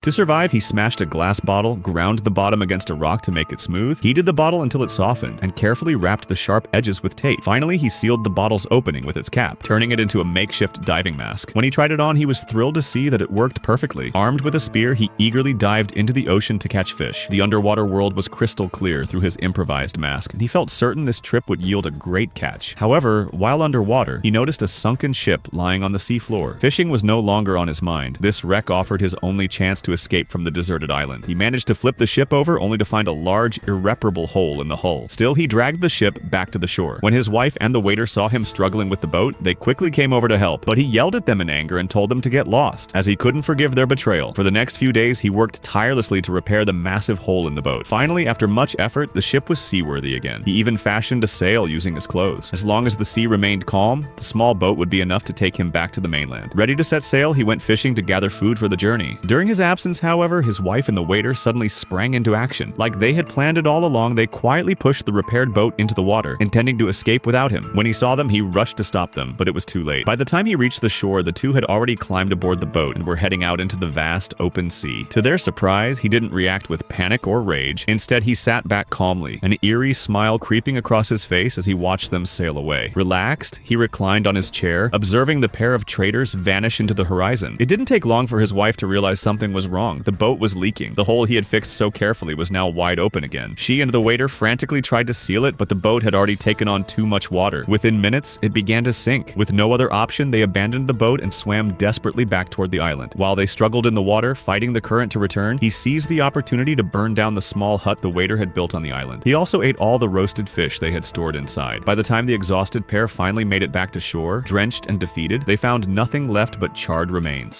To survive, he smashed a glass bottle, ground the bottom against a rock to make it smooth, heated the bottle until it softened, and carefully wrapped the sharp edges with tape. Finally, he sealed the bottle's opening with its cap, turning it into a makeshift diving mask. When he tried it on, he was thrilled to see that it worked perfectly. Armed with a spear, he eagerly dived into the ocean to catch fish. The underwater world was crystal clear through his improvised mask, and he felt certain this trip would yield a great catch. However, while underwater, he noticed a sunken ship lying on the seafloor. Fishing was no longer on his mind. This wreck offered his only chance to escape from the deserted island. He managed to flip the ship over only to find a large, irreparable hole in the hull. Still, he dragged the ship back to the shore. When his wife and the waiter saw him struggling with the boat, they quickly came over to help, but he yelled at them in anger and told them to get lost, as he couldn't forgive their betrayal. For the next few days, he worked tirelessly to repair the massive hole in the boat. Finally, after much effort, the ship was seaworthy again. He even fashioned a sail using his clothes. As long as the sea remained calm, the small boat would be enough to take him back to the mainland. Ready to set sail, he went fishing to gather food for the journey. During his absence, however, his wife and the waiter suddenly sprang into action. Like they had planned it all along, they quietly pushed the repaired boat into the water, intending to escape without him. When he saw them, he rushed to stop them, but it was too late. By the time he reached the shore, the two had already climbed aboard the boat and were heading out into the vast, open sea. To their surprise, he didn't react with panic or rage. Instead, he sat back calmly, an eerie smile creeping across his face as he watched them sail away. Relaxed, he reclined on his chair, observing the pair of traders vanish into the horizon. It didn't take long for his wife to realize something was wrong. The boat was leaking. The hole he had fixed so carefully was now wide open again. She and the waiter frantically tried to seal it, but the boat had already taken on too much water. Within minutes, it began to sink. With no other option, they abandoned the boat and swam desperately back toward the island. While they struggled in the water, fighting the current to return, he seized the opportunity to burn down the small hut the waiter had built on the island. He also ate all the roasted fish they had stored inside. By the time the exhausted pair finally made it back to shore, drenched and defeated, they found nothing left but charred remains.